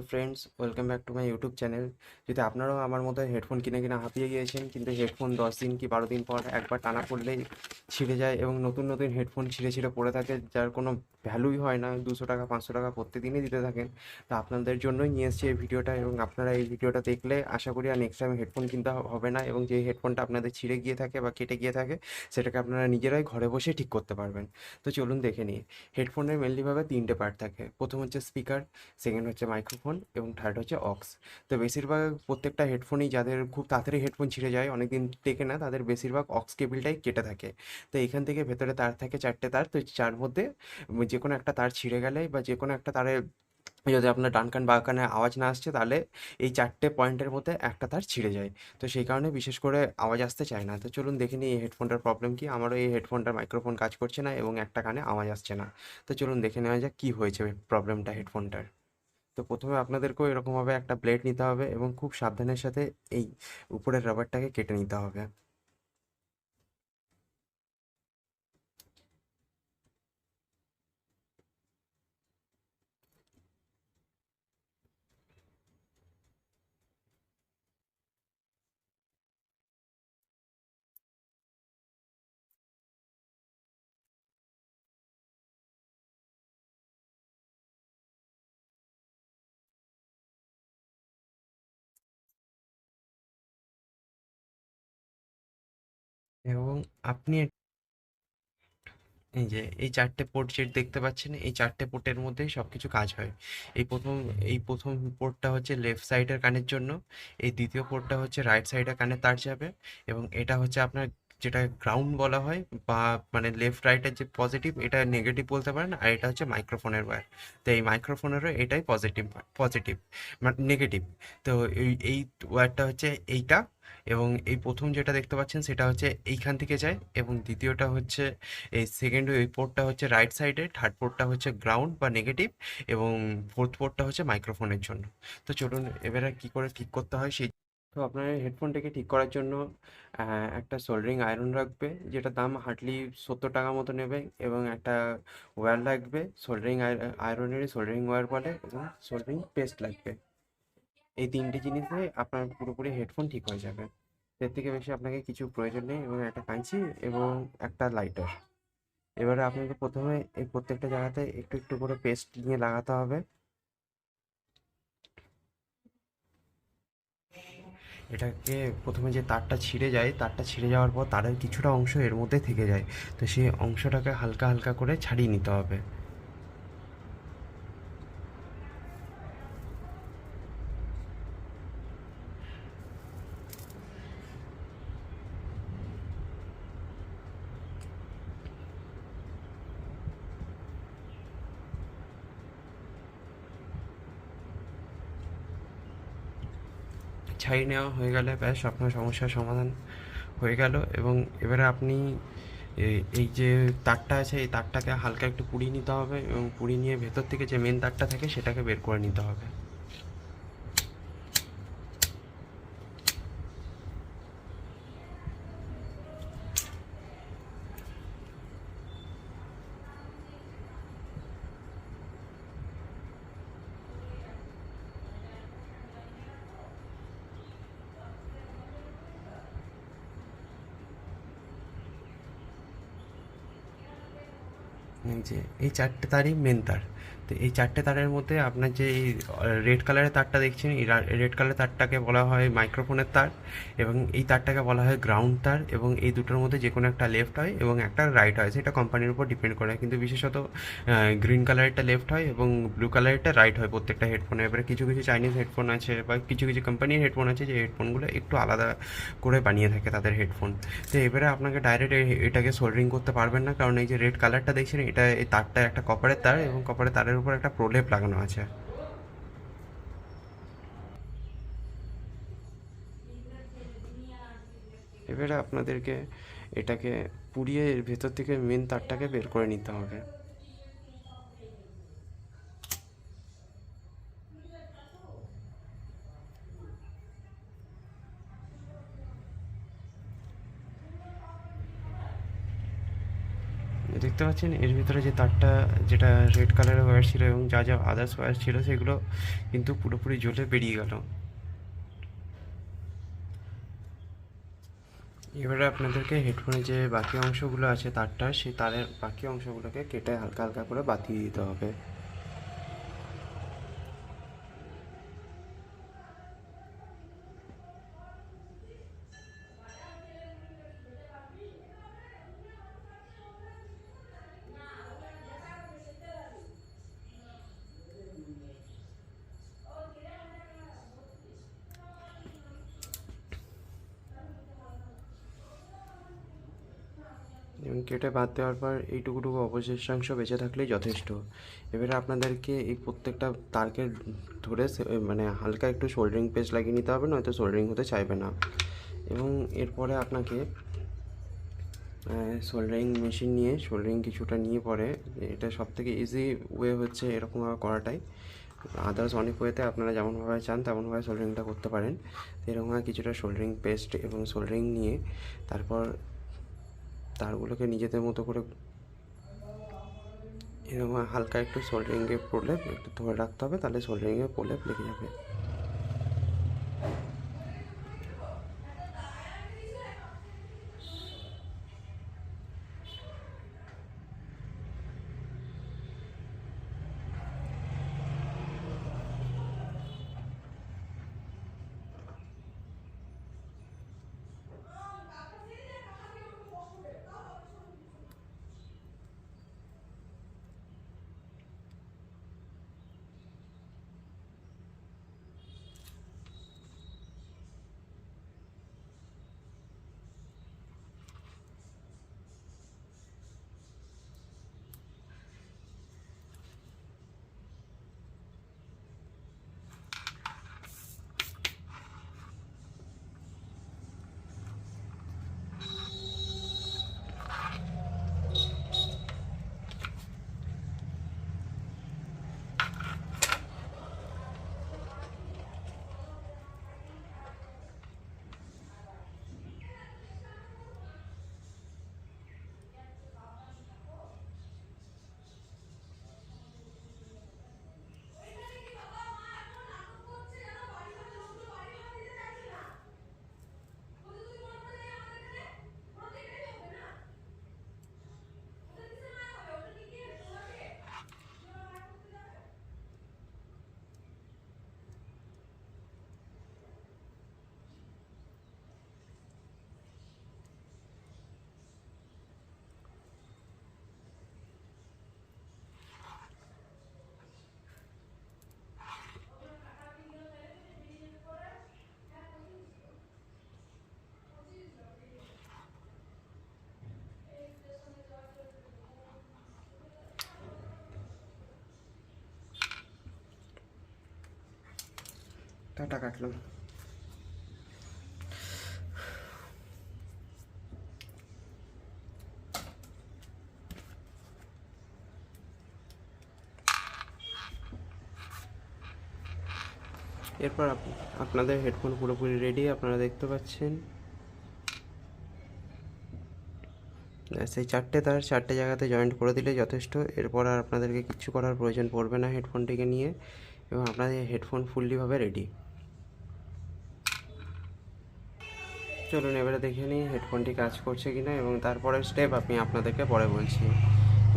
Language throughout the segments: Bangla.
Friends, welcome back to my YouTube channel. যদি আপনারাও আমার মতো হেডফোন কিনে কিনে হাঁপিয়ে গিয়েছেন, কিন্তু হেডফোন 10 দিন কি 12 দিন পর একবার টানা পড়লেই ছিঁড়ে যায় এবং নতুন নতুন হেডফোন ছিঁড়ে ছিঁড়ে পড়ে থাকে, যার কোনো ভ্যালুই হয় না, 200 টাকা 500 টাকা প্রত্যেকদিনই দিতে থাকেন। তো আপনাদের জন্যই নিয়ে এসেছি এই ভিডিওটা, এবং আপনারা এই ভিডিওটা দেখলে আশা করি আর নেক্সট টাইম হেডফোন কিনতে হবে না, এবং যে হেডফোনটা আপনাদের ছিঁড়ে গিয়ে থাকে বা কেটে গিয়ে থাকে সেটাকে আপনারা নিজেরাই ঘরে বসে ঠিক করতে পারবেন। তো চলুন দেখে নিই। হেডফোনের মেনলিভাবে 3টে পার্ট থাকে। প্রথম হচ্ছে স্পিকার, সেকেন্ড হচ্ছে মাইক্রোফোন, এবং থার্ড হচ্ছে অক্স। তো বেশিরভাগ প্রত্যেকটা হেডফোনই, যাদের খুব তাড়াতাড়ি হেডফোন ছিঁড়ে যায়, অনেক দিন টেকে না, তাদের বেশিরভাগ অক্স কেবিলটাই কেটে থাকে। তো এখান থেকে ভেতরে তার থাকে 4টে তার। তো চার মধ্যে যে কোনো একটা তার ছিঁড়ে গেলে বা যে কোনো একটা তারে যদি আপনার ডান কান বাঁ কানে আওয়াজ না আসছে, তাহলে এই 4টে পয়েন্টের মধ্যে একটা তার ছিঁড়ে যায়। তো সেই কারণে বিশেষ করে আওয়াজ আসতে চায় না। তো চলুন দেখে নিই এই হেডফোনটার প্রবলেম কী। আমারও এই হেডফোনটার মাইক্রোফোন কাজ করছে না এবং একটা কানে আওয়াজ আসছে না। তো চলুন দেখে নেওয়া যাক কী হয়েছে প্রবলেমটা হেডফোনটার। তো প্রথমে আপনাদেরকেও এরকমভাবে একটা ব্লেড নিতে হবে এবং খুব সাবধানের সাথে এই উপরের রাবারটাকে কেটে নিতে হবে। এবং আপনি এই যে এই 4টে পোর্ট যে দেখতে পাচ্ছেন, এই 4টে পোর্টের মধ্যেই সব কিছু কাজ হয়। এই প্রথম এই প্রথম পোর্টটা হচ্ছে লেফট সাইডের কানের জন্য, এই দ্বিতীয় পোর্টটা হচ্ছে রাইট সাইডের কানে তার যাবে, এবং এটা হচ্ছে আপনার যেটা গ্রাউন্ড বলা হয়, বা মানে লেফট রাইটের যে পজিটিভ এটা নেগেটিভ বলতে পারেন, আর এটা হচ্ছে মাইক্রোফোনের ওয়্যার। তো এই মাইক্রোফোনেরও এটাই পজিটিভ, পজিটিভ মানে নেগেটিভ। তো এই ওয়্যারটা হচ্ছে এইটা, এবং এই প্রথম যেটা দেখতে পাচ্ছেন সেটা হচ্ছে এইখান থেকে যায়, এবং দ্বিতীয়টা হচ্ছে এই সেকেন্ড ওই পোর্টটা হচ্ছে রাইট সাইডে, থার্ড পোর্টটা হচ্ছে গ্রাউন্ড বা নেগেটিভ, এবং ফোর্থ পোর্টটা হচ্ছে মাইক্রোফোনের জন্য। তো চলুন এবারে কি করে ঠিক করতে হয় সেই। তো আপনার হেডফোনটাকে ঠিক করার জন্য একটা সোল্ডারিং আয়রন রাখবে, যেটা দাম হার্ডলি 70 টাকা মতো নেবে, এবং একটা ওয়্যার লাগবে, সোল্ডারিং আয়রনেরই সোল্ডারিং ওয়্যার বলে, এবং সোল্ডারিং পেস্ট লাগবে। এই 3টে জিনিসে আপনার পুরোপুরি হেডফোন ঠিক হয়ে যাবে। এর থেকে বেশি আপনাকে কিছু প্রয়োজন নেই, এবং একটা কাঁচি এবং একটা লাইটার। এবারে আপনাকে প্রথমে এই প্রত্যেকটা জায়গাতে একটু একটু করে পেস্ট নিয়ে লাগাতে হবে। এটাকে প্রথমে যে তারটা ছিঁড়ে যায়, তারটা ছিঁড়ে যাওয়ার পর তারের কিছুটা অংশ এর মধ্যে থেকে যায়। তো সেই অংশটাকে হালকা হালকা করে ছাড়িয়ে নিতে হবে। ছাড়িয়ে নেওয়া হয়ে গেলে ব্যাস আপনার সমস্যার সমাধান হয়ে গেল। এবং এবারে আপনি এই যে তারটা আছে, এই তারটাকে হালকা একটু পুড়িয়ে নিতে হবে, এবং পুড়িয়ে নিয়ে ভেতর থেকে যে মেন তারটা থাকে সেটাকে বের করে নিতে হবে। এই যে এই 4টে তারই মেন তার। তো এই 4টে তারের মধ্যে আপনার যে এই রেড কালারের তারটা দেখছেন, এই রেড কালারের তারটাকে বলা হয় মাইক্রোফোনের তার, এবং এই তারটাকে বলা হয় গ্রাউন্ড তার। এবং এই দুটোর মধ্যে যে কোনো একটা লেফট হয় এবং একটা রাইট হয়, সেটা কোম্পানির উপর ডিপেন্ড করে, কিন্তু বিশেষত গ্রিন কালারেরটা লেফট হয় এবং ব্লু কালারেরটা রাইট হয় প্রত্যেকটা হেডফোনে। এবারে কিছু কিছু চাইনিজ হেডফোন আছে বা কিছু কিছু কোম্পানির হেডফোন আছে, যে হেডফোনগুলো একটু আলাদা করে বানিয়ে থাকে তাদের হেডফোন। তো এবারে আপনাকে ডাইরেক্ট এটাকে সোল্ডারিং করতে পারবেন না, কারণ এই যে রেড কালারটা দেখছেন, এটা এই তারটা একটা কপারের তার, এবং কপারের তারের উপর একটা প্রলেপ লাগানো আছে। এবারে আপনাদেরকে এটাকে পুড়িয়ে এর ভেতর থেকে মেন তারটাকে বের করে নিতে হবে। দেখতে পাচ্ছেন এর ভিতরে যে তারটা, যেটা রেড কালারের ওয়্যার ছিল এবং যা যা আদার্স ওয়্যার ছিল সেগুলো কিন্তু পুরোপুরি জ্বলে বেরিয়ে গেল। এবারে আপনাদেরকে হেডফোনের যে বাকি অংশগুলো আছে তারটা, সেই তারের বাকি অংশগুলোকে কেটে হালকা হালকা করে বাতিয়ে দিতে হবে। এবং কেটে বাদ দেওয়ার পর এইটুকুটুকু অবশিষ্টাংশ বেঁচে থাকলেই যথেষ্ট। এবারে আপনাদেরকে এই প্রত্যেকটা তারকে ধরে মানে হালকা একটু সোল্ডারিং পেস্ট লাগিয়ে নিতে হবে, নয়তো সোল্ডারিং হতে চাইবে না। এবং এরপরে আপনাকে সোল্ডারিং মেশিন নিয়ে সোল্ডারিং কিছুটা নিয়ে পরে, এটা সবথেকে ইজি ওয়ে হচ্ছে এরকমভাবে করাটাই। আদার্স অনেক ওয়েতে আপনারা যেমনভাবে চান তেমনভাবে সোল্ডারিংটা করতে পারেন। এরকমভাবে কিছুটা সোল্ডারিং পেস্ট এবং সোল্ডারিং নিয়ে তারপর তারগুলোকে নিজেদের মতো করে এরকম হালকা একটু সোল্ডারিংয়ে প্রলেপ একটু ধরে রাখতে হবে, তাহলে সোল্ডারিংয়ে প্রলেপ লেগে যাবে। টাটা কাটলাম। এরপর আপনাদের হেডফোন পুরোপুরি রেডি, আপনারা দেখতে পাচ্ছেন। সেই চারটে তার চারটে জায়গাতে জয়েন্ট করে দিলে যথেষ্ট। এরপর আর আপনাদেরকে কিছু করার প্রয়োজন পড়বে না হেডফোনটিকে নিয়ে, এবং আপনাদের হেডফোন ফুললিভাবে রেডি। চলুন এবারে দেখে নিই হেডফোনটি কাজ করছে কিনা, এবং তারপরের স্টেপ আমি আপনাদেরকে পরে বলছি।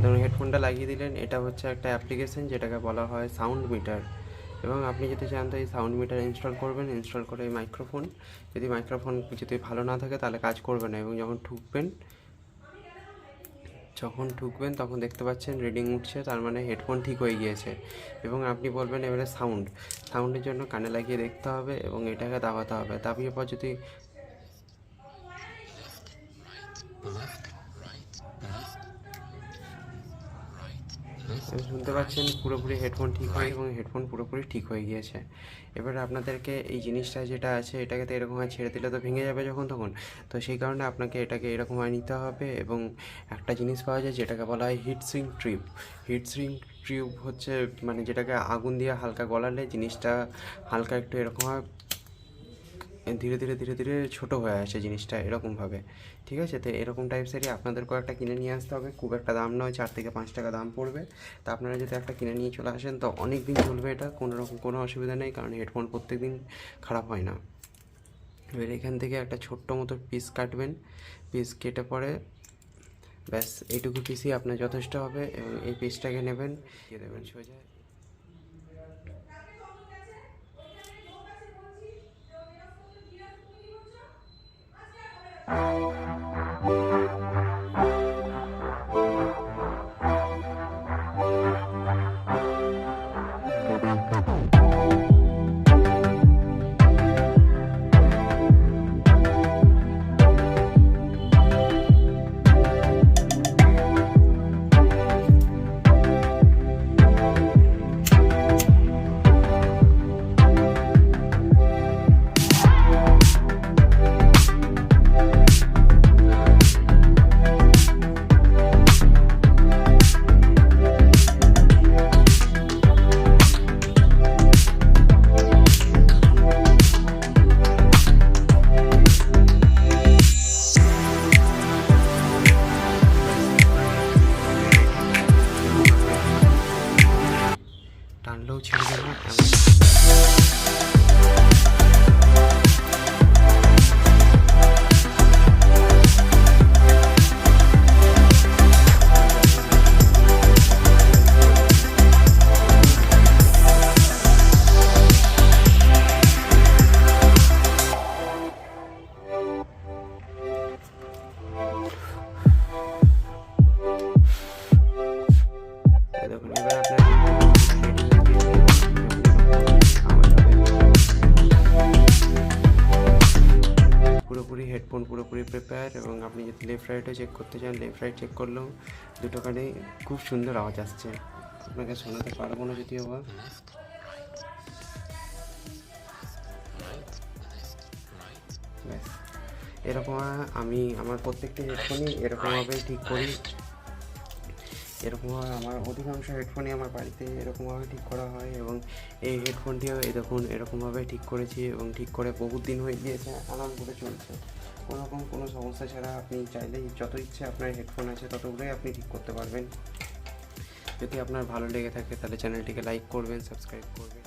ধরুন হেডফোনটা লাগিয়ে দিলেন, এটা হচ্ছে একটা অ্যাপ্লিকেশন যেটাকে বলা হয় সাউন্ড মিটার। এবং আপনি যদি চান তো এই সাউন্ড মিটার ইনস্টল করবেন, ইনস্টল করে এই মাইক্রোফোন, মাইক্রোফোন যদি ভালো না থাকে তাহলে কাজ করবে না। এবং যখন ঠুকবেন তখন দেখতে পাচ্ছেন রিডিং উঠছে, তার মানে হেডফোন ঠিক হয়ে গিয়েছে। এবং আপনি বলবেন এবারে সাউন্ডের জন্য কানে লাগিয়ে দেখতে হবে এবং এটাকে দাবাতে হবে। দাবিয়ে পর যদি শুনতে পাচ্ছেন পুরোপুরি হেডফোন ঠিক হয় এবং হেডফোন পুরোপুরি ঠিক হয়ে গিয়েছে। এবারে আপনাদেরকে এই জিনিসটা যেটা আছে এটাকে তো এরকমভাবে ছেড়ে দিলে তো ভেঙে যাবে যখন তখন, তো সেই কারণে আপনাকে এটাকে এরকমভাবে নিতে হবে। এবং একটা জিনিস পাওয়া যায় যেটাকে বলা হয় হিট সিঙ্ক টিউব হচ্ছে মানে যেটাকে আগুন দিয়ে হালকা গলালে জিনিসটা হালকা একটু এরকমভাবে ধীরে ধীরে ধীরে ধীরে ছোটো হয়ে আসে জিনিসটা এরকমভাবে, ঠিক আছে? তো এরকম টাইপসেরই আপনাদেরকেও একটা কিনে নিয়ে আসতে হবে, খুব একটা দাম নয়, 4 থেকে 5 টাকা দাম পড়বে। তা আপনারা যদি একটা কিনে নিয়ে চলে আসেন তো অনেক দিন চলবে, এটা কোনো রকম কোনো অসুবিধা নেই, কারণ হেডফোন প্রত্যেক দিন খারাপ হয় না। এবার এখান থেকে একটা ছোট্ট মতো পিস কাটবেন, পিস কেটে পরে ব্যাস এইটুকু পিসই আপনার যথেষ্ট হবে, এবং এই পিসটাকে নেবেন, দিয়ে দেবেন সোজা। টানলেও ছিঁড়বে না এমন। দেখুন এবার আপনার পুরোপুরি হেডফোন পুরোপুরি প্রিপেয়ার, এবং আপনি যদি লেফট রাইটও চেক করতে চান, লেফট রাইট চেক করলেও দুটো কানেই খুব সুন্দর আওয়াজ আসছে। আপনাকে শোনাতে পারবো না যদিও বা, ব্যাস এরকম আমি আমার প্রত্যেকটা হেডফোনই এরকমভাবেই ঠিক করি, এরকমভাবে আমার অধিকাংশ হেডফোনই আমার বাড়িতে এরকমভাবে ঠিক করা হয়, এবং এই হেডফোনটিও এই দেখুন এরকমভাবে ঠিক করেছি, এবং ঠিক করে বহুত দিন হয়ে গিয়েছে, আরাম করে চলছে, কোনোরকম কোনো সমস্যা ছাড়া। আপনি চাইলেই যত ইচ্ছে আপনার হেডফোন আছে ততগুলোই আপনি ঠিক করতে পারবেন। যদি আপনার ভালো লেগে থাকে তাহলে চ্যানেলটিকে লাইক করবেন, সাবস্ক্রাইব করবেন।